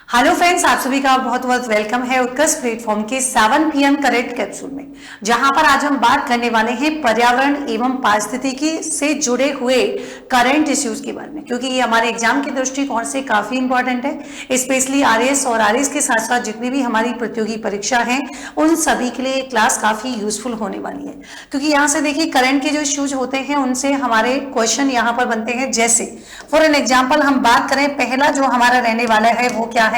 Hello friends, आप सभी का बहुत बहुत वेलकम है उत्कर्ष प्लेटफॉर्म के 7 PM करेंट कैप्सूल में, जहां पर आज हम बात करने वाले हैं पर्यावरण एवं पारिस्थितिकी से जुड़े हुए करंट इश्यूज के बारे में, क्योंकि ये हमारे एग्जाम के दृष्टिकोण से काफी इंपॉर्टेंट है। स्पेशली आरएएस और आरएएस के साथ साथ जितनी भी हमारी प्रतियोगी परीक्षा है उन सभी के लिए क्लास काफी यूजफुल होने वाली है, क्योंकि यहाँ से देखिए करंट के जो इश्यूज होते हैं उनसे हमारे क्वेश्चन यहाँ पर बनते हैं। जैसे फॉर एन एग्जाम्पल हम बात करें, पहला जो हमारा रहने वाला है वो क्या है,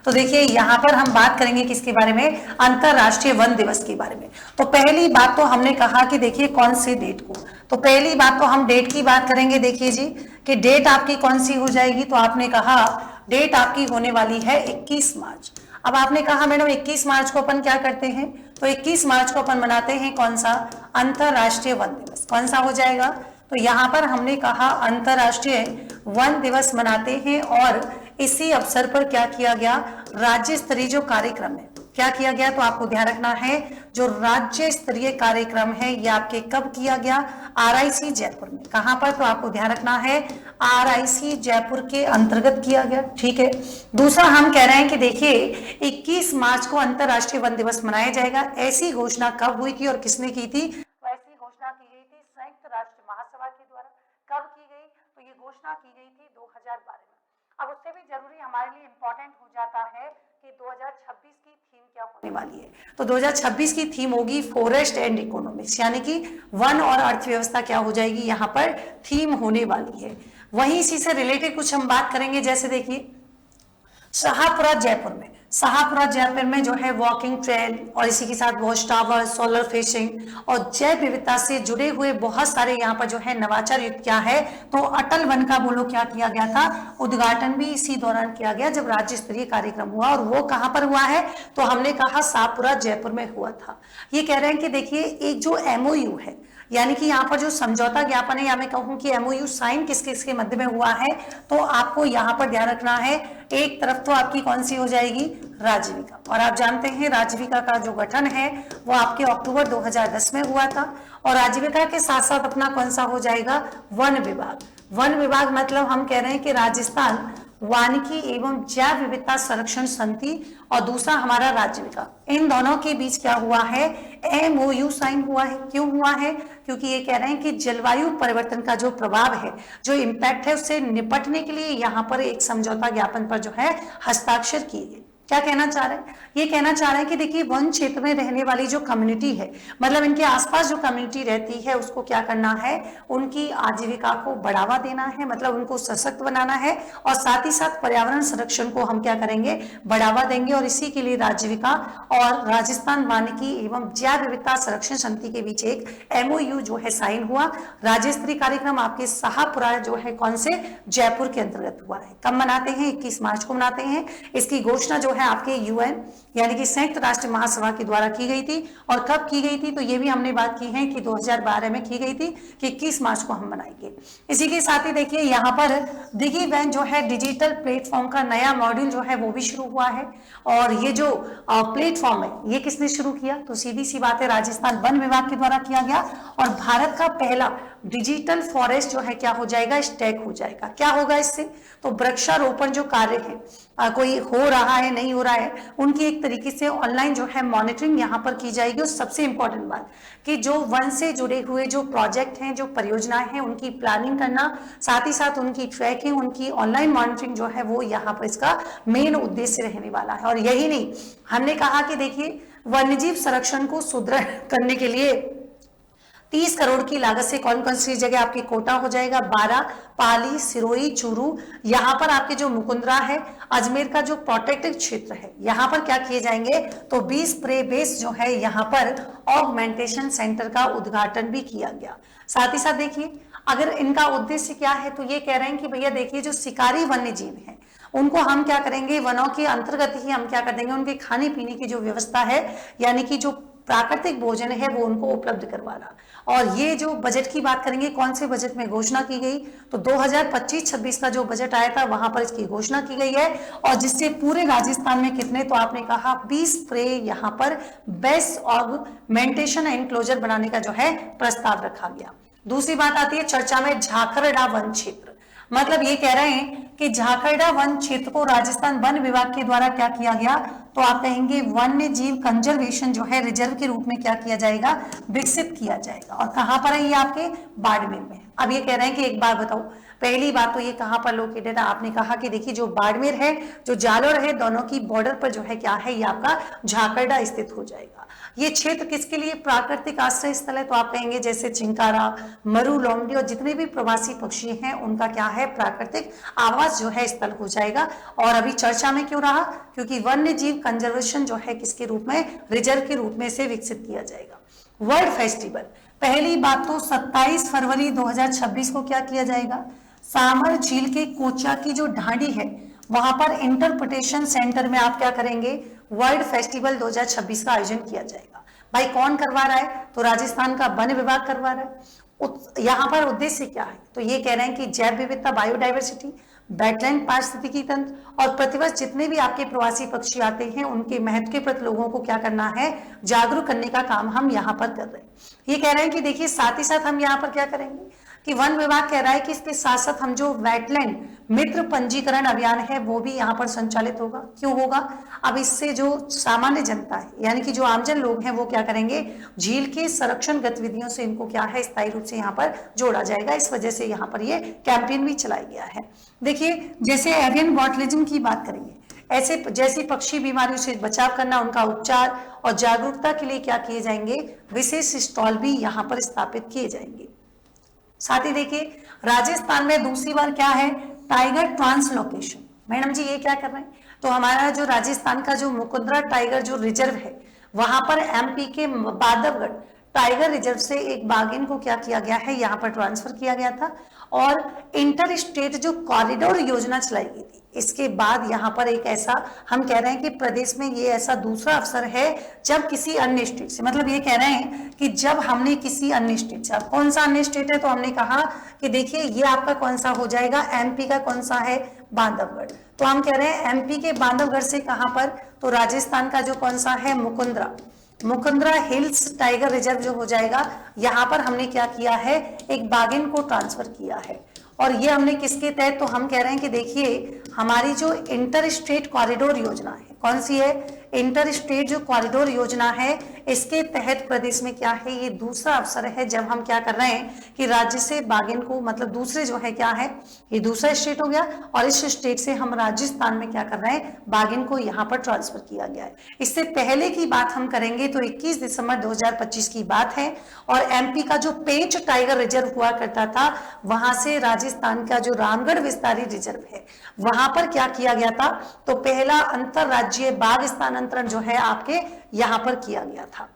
तो देखिए यहाँ पर हम बात करेंगे किसके बारे में, अंतरराष्ट्रीय वन दिवस के बारे में। तो पहली बात तो हमने कहा कि देखिए कौन सी डेट को, तो पहली बात तो हम डेट की बात करेंगे। देखिए जी कि डेट आपकी कौन सी हो जाएगी, तो आपने कहा डेट आपकी होने वाली है 21 मार्च। अब आपने कहा मैडम 21 मार्च को अपन क्या करते हैं, तो 21 मार्च को अपन मनाते हैं कौन सा, अंतरराष्ट्रीय वन दिवस। कौन सा हो जाएगा, तो यहाँ पर हमने कहा अंतरराष्ट्रीय वन दिवस मनाते हैं। और इसी अवसर पर क्या किया गया, राज्य स्तरीय जो कार्यक्रम है क्या किया गया, तो आपको ध्यान रखना है जो राज्य स्तरीय कार्यक्रम है ये आपके कब किया गया, आरआईसी जयपुर में। कहां पर, तो आपको ध्यान रखना है आरआईसी जयपुर के अंतर्गत किया गया। ठीक है, दूसरा हम कह रहे हैं कि देखिए 21 मार्च को अंतरराष्ट्रीय वन दिवस मनाया जाएगा। ऐसी घोषणा कब हुई थी और किसने की थी, तो ऐसी घोषणा की गई थी संयुक्त राष्ट्र महासभा के द्वारा। कब की गई, तो ये घोषणा की गई थी 2012 में। अब उससे भी जरूरी हमारे लिए इंपॉर्टेंट हो जाता है कि 2026 की थीम क्या होने वाली है, तो 2026 की थीम होगी फॉरेस्ट एंड इकोनॉमिक्स, यानी कि वन और अर्थव्यवस्था क्या हो जाएगी, यहाँ पर थीम होने वाली है। वहीं इसी से रिलेटेड कुछ हम बात करेंगे। जैसे देखिए शाहपुरा जयपुर में, शाहपुरा जयपुर में जो है वॉकिंग ट्रेल और इसी के साथ वॉच टावर, सोलर फिशिंग और जैव विविधता से जुड़े हुए बहुत सारे यहाँ पर जो है नवाचार युक्त क्या है, तो अटल वन का बोलो क्या किया गया था, उद्घाटन भी इसी दौरान किया गया जब राज्य स्तरीय कार्यक्रम हुआ। और वो कहाँ पर हुआ है, तो हमने कहा शाहपुरा जयपुर में हुआ था। ये कह रहे हैं कि देखिए एक जो एमओयू है, यानी कि यहाँ पर जो समझौता ज्ञापन है, या मैं कहूँ कि एमओयू साइन किस किसके मध्य में हुआ है, तो आपको यहाँ पर ध्यान रखना है एक तरफ तो आपकी कौन सी हो जाएगी, राजविका। और आप जानते हैं राजविका का जो गठन है वो आपके अक्टूबर 2010 में हुआ था। और राजविका के साथ साथ अपना कौन सा हो जाएगा, वन विभाग। वन विभाग मतलब हम कह रहे हैं कि राजस्थान वानिकी एवं जैव विविधता संरक्षण समिति और दूसरा हमारा राज्यविका, इन दोनों के बीच क्या हुआ है, एमओयू साइन हुआ है। क्यों हुआ है, क्योंकि ये कह रहे हैं कि जलवायु परिवर्तन का जो प्रभाव है, जो इम्पैक्ट है, उससे निपटने के लिए यहाँ पर एक समझौता ज्ञापन पर जो है हस्ताक्षर किए गए। क्या कहना चाह रहे हैं, ये कहना चाह रहे हैं कि देखिए वन क्षेत्र में रहने वाली जो कम्युनिटी है, मतलब इनके आसपास जो कम्युनिटी रहती है उसको क्या करना है, उनकी आजीविका को बढ़ावा देना है, मतलब उनको सशक्त बनाना है। और साथ ही साथ पर्यावरण संरक्षण को हम क्या करेंगे, बढ़ावा देंगे। और इसी के लिए राज्यविका और राजस्थान वानिकी एवं जैव विविधता संरक्षण समिति के बीच एक एमओयू जो है साइन हुआ। राज्य स्तरीय कार्यक्रम आपके शाहपुरा जो है कौन से, जयपुर के अंतर्गत हुआ है। कब मनाते हैं, 21 मार्च को मनाते हैं। इसकी घोषणा जो है आपके यूएन यानी कि संयुक्त राष्ट्र महासभा के द्वारा की गई थी। और कब की गई थी, तो ये भी हमने बात की है कि 2012 में की गई थी कि 21 मार्च को हम मनाएंगे। इसी के साथ ही देखिए यहाँ पर डिजिवैन जो है डिजिटल प्लेटफॉर्म का नया मॉड्यूल जो है वो भी शुरू हुआ है। और ये जो प्लेटफॉर्म है ये किसने शुरू किया, तो सीधी सी बात है राजस्थान वन विभाग के द्वारा किया गया। और भारत का पहला डिजिटल फॉरेस्ट जो है क्या हो जाएगा, स्टैक हो जाएगा। क्या होगा इससे, तो वृक्षारोपण जो कार्य है कोई हो रहा है नहीं हो रहा है, उनकी एक तरीके से ऑनलाइन जो है मॉनिटरिंग यहाँ पर की जाएगी। और सबसे इंपॉर्टेंट बात कि जो वन से जुड़े हुए जो प्रोजेक्ट हैं, जो परियोजनाएं हैं, उनकी प्लानिंग करना, साथ ही साथ उनकी ट्रैकिंग, उनकी ऑनलाइन मॉनिटरिंग जो है वो यहाँ पर इसका मेन उद्देश्य रहने वाला है। और यही नहीं, हमने कहा कि देखिए वन्यजीव संरक्षण को सुदृढ़ करने के लिए 30 करोड़ की लागत से कौन कौन सी जगह आपकी कोटा हो जाएगा, 12, पाली, सिरोही, चूरू, यहाँ पर आपके जो मुकुंदरा है, अजमेर का जो प्रोटेक्टेड क्षेत्र है, यहाँ पर क्या किए जाएंगे, तो 20 प्रे बेस जो है यहाँ पर ऑगमेंटेशन सेंटर का उद्घाटन भी किया गया। साथ ही साथ देखिए अगर इनका उद्देश्य क्या है, तो ये कह रहे हैं कि भैया देखिए जो शिकारी वन्य जीव है उनको हम क्या करेंगे, वनों के अंतर्गत ही हम क्या कर देंगे, उनके खाने पीने की जो व्यवस्था है, यानी कि जो प्राकृतिक भोजन है वो उनको उपलब्ध करवाना। और ये जो बजट की बात करेंगे, कौन से बजट में घोषणा की गई, तो 2025-26 का जो बजट आया था वहां पर इसकी घोषणा की गई है। और जिससे पूरे राजस्थान में कितने, तो आपने कहा 20 प्रे यहाँ पर बेस्ट ऑगमेंटेशन एनक्लोजर बनाने का जो है प्रस्ताव रखा गया। दूसरी बात आती है चर्चा में झाकरडा वन क्षेत्र, मतलब ये कह रहे हैं कि झाकरडा वन क्षेत्र को राजस्थान वन विभाग के द्वारा क्या किया गया, तो आप कहेंगे वन्य जीव कंजर्वेशन जो है रिजर्व के रूप में क्या किया जाएगा, विकसित किया जाएगा। और कहां पर है ये, आपके बाड़मेर में। अब ये कह रहे हैं कि एक बार बताओ, पहली बात तो ये कहां पर लोकेटेड है, आपने कहा कि देखिए जो बाड़मेर है, जो जालोर है, दोनों की बॉर्डर पर जो है क्या है, ये आपका झाकरडा स्थित हो जाएगा। ये क्षेत्र किसके लिए प्राकृतिक आश्रय स्थल है, तो आप कहेंगे जैसे चिंकारा, मरु, लोमड़ी और जितने भी प्रवासी पक्षी हैं उनका क्या है, प्राकृतिक आवास जो है स्थल हो जाएगा। और अभी चर्चा में क्यों रहा, क्योंकि वन्य जीव कंजर्वेशन जो है किसके रूप में, रिजर्व के रूप में से विकसित किया जाएगा। वर्ल्ड फेस्टिवल, पहली बात तो 27 फरवरी 2026 को क्या किया जाएगा, सामर झील के कोचा की जो ढांडी है वहां पर इंटरप्रिटेशन सेंटर में आप क्या करेंगे, वर्ल्ड फेस्टिवल 2026 का आयोजन किया जाएगा। भाई कौन करवा रहा है, तो राजस्थान का वन विभाग करवा रहा है। यहाँ पर उद्देश्य क्या है, तो ये कह रहे हैं कि जैव विविधता, बायोडाइवर्सिटी, वेटलैंड पारिस्थितिकी तंत्र और प्रतिवर्ष जितने भी आपके प्रवासी पक्षी आते हैं उनके महत्व के प्रति लोगों को क्या करना है, जागरूक करने का काम हम यहाँ पर कर रहे हैं। ये कह रहे हैं कि देखिए साथ ही साथ हम यहाँ पर क्या करेंगे कि वन विभाग कह रहा है कि इसके साथ साथ हम जो वेटलैंड मित्र पंजीकरण अभियान है वो भी यहाँ पर संचालित होगा। क्यों होगा, अब इससे जो सामान्य जनता है यानी कि जो आमजन लोग हैं वो क्या करेंगे, झील के संरक्षण गतिविधियों से इनको क्या है, स्थायी रूप से यहाँ पर जोड़ा जाएगा। इस वजह से यहाँ पर ये कैंपेन भी चलाया गया है। देखिए जैसे एवियन बॉटलिज्म की बात करेंगे, ऐसे जैसी पक्षी बीमारियों से बचाव करना, उनका उपचार और जागरूकता के लिए क्या किए जाएंगे, विशेष स्टॉल भी यहाँ पर स्थापित किए जाएंगे। साथ ही देखिए राजस्थान में दूसरी बार क्या है, टाइगर ट्रांसलोकेशन। मैडम जी ये क्या कर रहे हैं, तो हमारा जो राजस्थान का जो मुकुंदरा टाइगर जो रिजर्व है वहां पर एमपी के बांधवगढ़ टाइगर रिजर्व से एक बाघिन को क्या किया गया है, यहाँ पर ट्रांसफर किया गया था। और इंटर स्टेट जो कॉरिडोर योजना चलाई गई थी, इसके बाद यहाँ पर एक ऐसा हम कह रहे हैं कि प्रदेश में ये ऐसा दूसरा अवसर है जब किसी अन्य स्टेट से, मतलब ये कह रहे हैं कि जब हमने किसी अन्य स्टेट से, कौन सा अन्य स्टेट है, तो हमने कहा कि देखिए ये आपका कौन सा हो जाएगा, एमपी का कौन सा है, बांधवगढ़। तो हम कह रहे हैं एमपी के बांधवगढ़ से कहां पर, तो राजस्थान का जो कौन सा है, मुकुंदरा हिल्स टाइगर रिजर्व जो हो जाएगा, यहाँ पर हमने क्या किया है, एक बाघिन को ट्रांसफर किया है। और ये हमने किसके तहत, तो हम कह रहे हैं कि देखिए हमारी जो इंटर स्टेट कॉरिडोर योजना है, कौन सी है, इंटर स्टेट जो कॉरिडोर योजना है, इसके तहत प्रदेश में क्या है, ये दूसरा अवसर है जब हम क्या कर रहे हैं कि राज्य से बाघिन को, मतलब दूसरे जो है क्या है, ये दूसरा स्टेट हो गया और इस स्टेट से हम राजस्थान में क्या कर रहे हैं, बाघिन को यहाँ पर ट्रांसफर किया गया है। इससे पहले की बात हम करेंगे तो 21 दिसंबर 2025 की बात है और एमपी का जो पेंच टाइगर रिजर्व हुआ करता था, वहां से राजस्थान का जो रामगढ़ विस्तारी रिजर्व है वहां पर क्या किया गया था, तो पहला अंतरराज्यीय बाघ स्थानांतरण जो है आपके यहां पर किया गया था।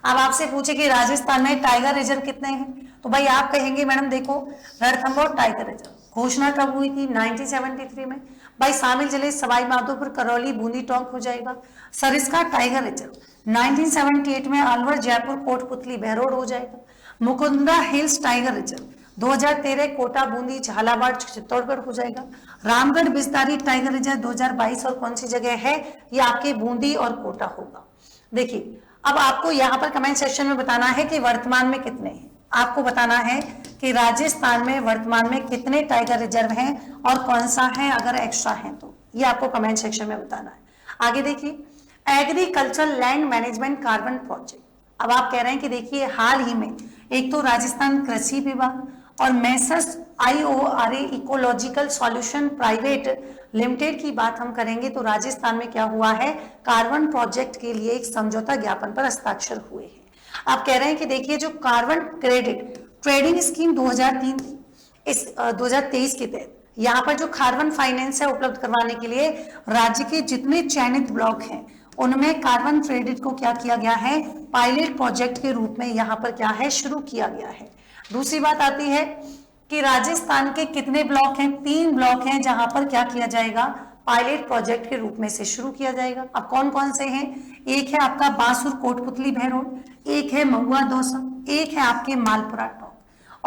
अब आपसे पूछे कि राजस्थान में टाइगर रिजर्व कितने हैं, तो भाई आप कहेंगे मैडम देखो रणथंभौर टाइगर रिजर्व घोषणा कब हुई थी, 1973 में। भाई शामिल जिले सवाई माधोपुर, करौली, बूंदी, टोंक हो जाएगा। सरिस्का टाइगर रिजर्व 1978 में अलवर, जयपुर, कोटपुतली, बहरोड हो जाएगा। Mukundra hills tiger reserve 2013 Kota, Bundi, Jhalawar, Chittorgarh हो जाएगा। रामगढ़ विस्तारी टाइगर रिजर्व 2022 और कौन सी जगह है, ये आपके बूंदी और कोटा होगा। देखिए अब आपको यहाँ पर कमेंट सेक्शन में बताना है कि वर्तमान में कितने हैं, आपको बताना है कि राजस्थान में वर्तमान में कितने टाइगर रिजर्व हैं और कौन सा है, अगर एक्स्ट्रा है तो ये आपको कमेंट सेक्शन में बताना है। आगे देखिए agricultural land management carbon project. अब आप कह रहे हैं कि देखिए हाल ही में एक तो राजस्थान कृषि विभाग और Messrs IORA ecological solution private limited की बात हम करेंगे तो राजस्थान में क्या हुआ है, कार्बन प्रोजेक्ट के लिए एक समझौता ज्ञापन पर हस्ताक्षर हुए हैं। आप कह रहे हैं कि देखिए जो कार्बन क्रेडिट ट्रेडिंग स्कीम 2003 थी, इस 2023 के तहत यहाँ पर जो कार्बन फाइनेंस है उपलब्ध करवाने के लिए राज्य के जितने चयनित ब्लॉक हैं उनमें कार्बन क्रेडिट को क्या किया गया है, पायलट प्रोजेक्ट के रूप में यहाँ पर क्या है, शुरू किया गया है। दूसरी बात आती है कि राजस्थान के कितने ब्लॉक हैं, 3 ब्लॉक हैं जहां पर क्या किया जाएगा, पायलट प्रोजेक्ट के रूप में से शुरू किया जाएगा। अब कौन कौन से हैं, एक है आपका बांसुर, कोटपुतली, बहरोड, एक है महुआ, दौसा, एक है आपके मालपुरा, टोंक।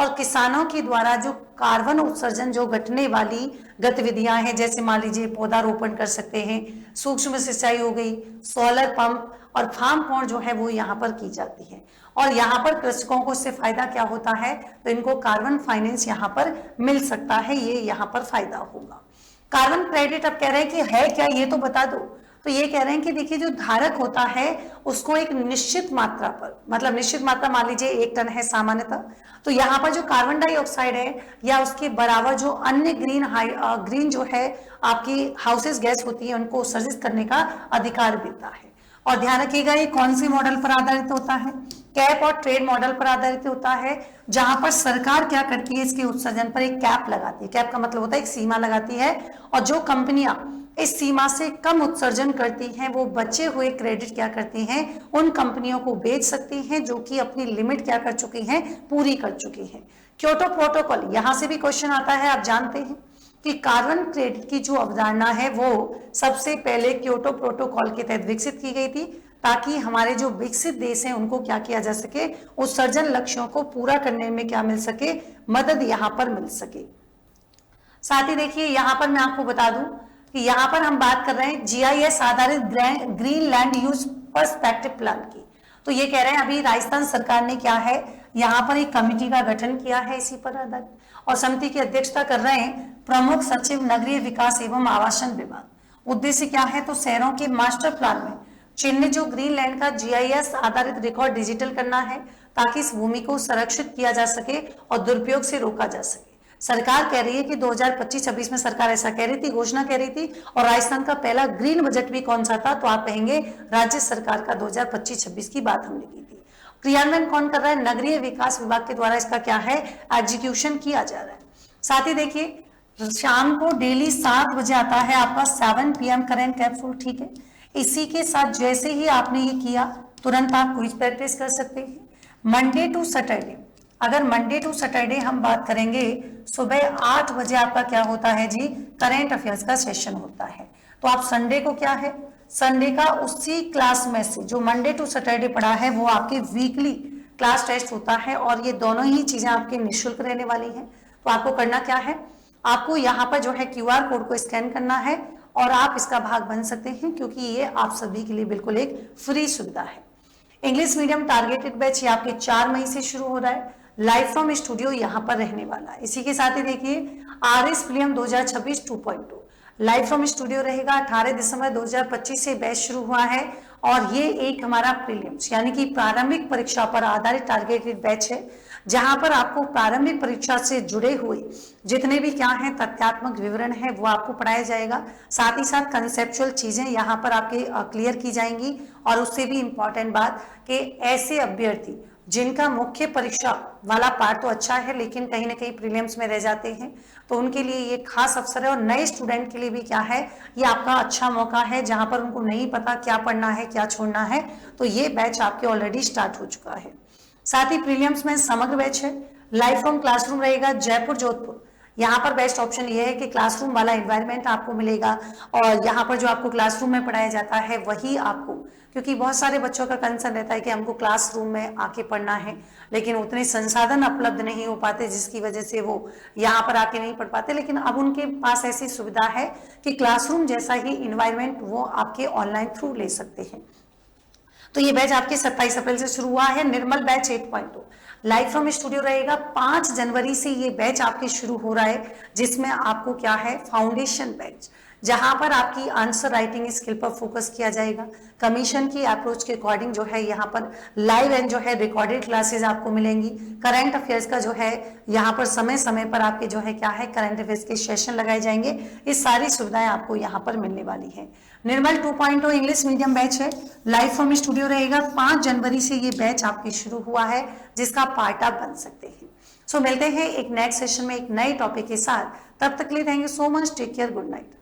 और किसानों के द्वारा जो कार्बन उत्सर्जन जो घटने वाली गतिविधियां हैं, जैसे मान लीजिए पौधारोपण कर सकते हैं, सूक्ष्म सिंचाई हो गई, सोलर पंप और फार्म पॉन्ड जो है वो यहाँ पर की जाती है। और यहाँ पर कृषकों को इससे फायदा क्या होता है, तो इनको कार्बन फाइनेंस यहाँ पर मिल सकता है, ये यहाँ पर फायदा होगा। कार्बन क्रेडिट अब कह रहे हैं कि है क्या, ये तो बता दो। तो ये कह रहे हैं कि देखिए जो धारक होता है उसको एक निश्चित मात्रा पर, मतलब निश्चित मात्रा मान लीजिए 1 टन है सामान्यतः, तो यहाँ पर जो कार्बन डाइऑक्साइड है या उसके बराबर जो अन्य ग्रीन जो है आपकी हाउसेस गैस होती है उनको उत्सर्जित करने का अधिकार देता है। और ध्यान रखिएगा ये कौन से मॉडल पर आधारित होता है, कैप और ट्रेड मॉडल पर आधारित होता है, जहां पर सरकार क्या करती है इसके उत्सर्जन पर एक कैप लगाती है। कैप का मतलब होता है एक सीमा लगाती है, और जो कंपनियां इस सीमा से कम उत्सर्जन करती हैं वो बचे हुए क्रेडिट क्या करती हैं, उन कंपनियों को बेच सकती हैं जो कि अपनी लिमिट क्या कर चुकी हैं, पूरी कर चुकी हैं। क्योटो प्रोटोकॉल, यहां से भी क्वेश्चन आता है, आप जानते हैं कि कार्बन क्रेडिट की जो अवधारणा है वो सबसे पहले क्योटो प्रोटोकॉल के तहत विकसित की गई थी, ताकि हमारे जो विकसित देश हैं उनको क्या किया जा सके, उत्सर्जन लक्ष्यों को पूरा करने में क्या मिल सके, मदद यहां पर मिल सके। साथ ही देखिए यहां पर मैं आपको बता दूं कि यहां पर हम बात कर रहे हैं जीआईएस आधारित green land use perspective plan की। तो ये कह रहे हैं अभी राजस्थान सरकार ने क्या है, यहाँ पर एक कमेटी का गठन किया है इसी पर आधारित, और समिति की अध्यक्षता कर रहे हैं प्रमुख सचिव नगरीय विकास एवं आवासन विभाग। उद्देश्य क्या है, तो शहरों के मास्टर प्लान में चिन्हित जो ग्रीन लैंड का जीआईएस आधारित रिकॉर्ड डिजिटल करना है, ताकि इस भूमि को संरक्षित किया जा सके और दुरुपयोग से रोका जा सके। सरकार कह रही है कि 2025-26 में सरकार ऐसा कह रही थी, घोषणा कह रही थी, और राजस्थान का पहला ग्रीन बजट भी कौन सा था, तो आप कहेंगे राज्य सरकार का 2025-26 की बात हमने की थी। क्रियान्वयन कौन कर रहा है, नगरीय विकास विभाग के द्वारा इसका क्या है, एग्जीक्यूशन किया जा रहा है। साथ ही देखिए शाम को डेली 7 बजे आता है आपका 7 PM करंट कैप्सूल, ठीक है। इसी के साथ जैसे ही आपने ये किया तुरंत आप क्विज प्रैक्टिस कर सकते हैं। मंडे टू सैटरडे, अगर मंडे टू सैटरडे हम बात करेंगे, सुबह 8 बजे आपका क्या होता है जी, करंट अफेयर्स का सेशन होता है। तो आप संडे को क्या है, संडे का उसी क्लास में से जो मंडे टू सैटरडे पढ़ा है वो आपके वीकली क्लास टेस्ट होता है, और ये दोनों ही चीजें आपके निःशुल्क रहने वाली हैं। तो आपको करना क्या है, आपको यहाँ पर जो है QR कोड को स्कैन करना है और आप इसका भाग बन सकते हैं, क्योंकि ये आप सभी के लिए बिल्कुल एक फ्री सुविधा है। इंग्लिश मीडियम टारगेटेड बैच ये आपके 4 मई से शुरू हो रहा है, लाइव फ्रॉम स्टूडियो यहाँ पर रहने वाला है। इसी के साथ ही देखिए RS prelim 2026 2.2 live from studio रहेगा। 18 दिसंबर 2025 से बैच शुरू हुआ है, और ये एक हमारा प्रीलिम्स यानी कि प्रारंभिक परीक्षा पर आधारित टारगेटेड बैच है, जहां पर आपको प्रारंभिक परीक्षा से जुड़े हुए जितने भी क्या हैं तथ्यात्मक विवरण है वो आपको पढ़ाया जाएगा। साथ ही साथ कंसेप्चुअल चीजें यहाँ पर आपके क्लियर की जाएंगी, और उससे भी इंपॉर्टेंट बात कि ऐसे अभ्यर्थी जिनका मुख्य परीक्षा वाला पार्ट तो अच्छा है लेकिन कहीं ना कहीं प्रीलिम्स में रह जाते हैं, तो उनके लिए ये खास अवसर है। और नए स्टूडेंट के लिए भी क्या है, ये आपका अच्छा मौका है, जहां पर उनको नहीं पता क्या पढ़ना है क्या छोड़ना है, तो ये बैच आपके ऑलरेडी स्टार्ट हो चुका है। साथ ही प्रीलिम्स में समग्र बैच है, लाइव फ्रॉम क्लासरूम रहेगा जयपुर जोधपुर। यहाँ पर बेस्ट ऑप्शन ये है कि क्लासरूम वाला एनवायरनमेंट आपको मिलेगा, और यहाँ पर जो आपको क्लासरूम में पढ़ाया जाता है वही आपको, क्योंकि बहुत सारे बच्चों का कंसर्न रहता है कि हमको क्लासरूम में आके पढ़ना है लेकिन उतने संसाधन उपलब्ध नहीं हो पाते, जिसकी वजह से वो यहाँ पर आके नहीं पढ़ पाते। लेकिन अब उनके पास ऐसी सुविधा है कि क्लासरूम जैसा ही इन्वायरमेंट वो आपके ऑनलाइन थ्रू ले सकते हैं। तो ये बैच आपके 27 अप्रैल से शुरू हुआ है। निर्मल बैच 8.2 लाइव फ्रॉम स्टूडियो रहेगा। 5 जनवरी से ये बैच आपके शुरू हो रहा है, जिसमें आपको क्या है, फाउंडेशन बैच, जहां पर आपकी आंसर राइटिंग स्किल पर फोकस किया जाएगा। कमीशन की अप्रोच के अकॉर्डिंग जो है यहाँ पर लाइव एंड जो है रिकॉर्डेड क्लासेस आपको मिलेंगी। करंट अफेयर्स का जो है यहाँ पर समय समय पर आपके जो है क्या है, करंट अफेयर्स के सेशन लगाए जाएंगे। ये सारी सुविधाएं आपको यहाँ पर मिलने वाली है। निर्मल 2.0 इंग्लिश मीडियम बैच है, लाइव फ्रॉम स्टूडियो रहेगा। 5 जनवरी से ये बैच आपके शुरू हुआ है, जिसका पार्ट आप बन सकते हैं। सो मिलते हैं एक नेक्स्ट सेशन में एक नए टॉपिक के साथ। तब तक के लिए thank you so much, take care, good night.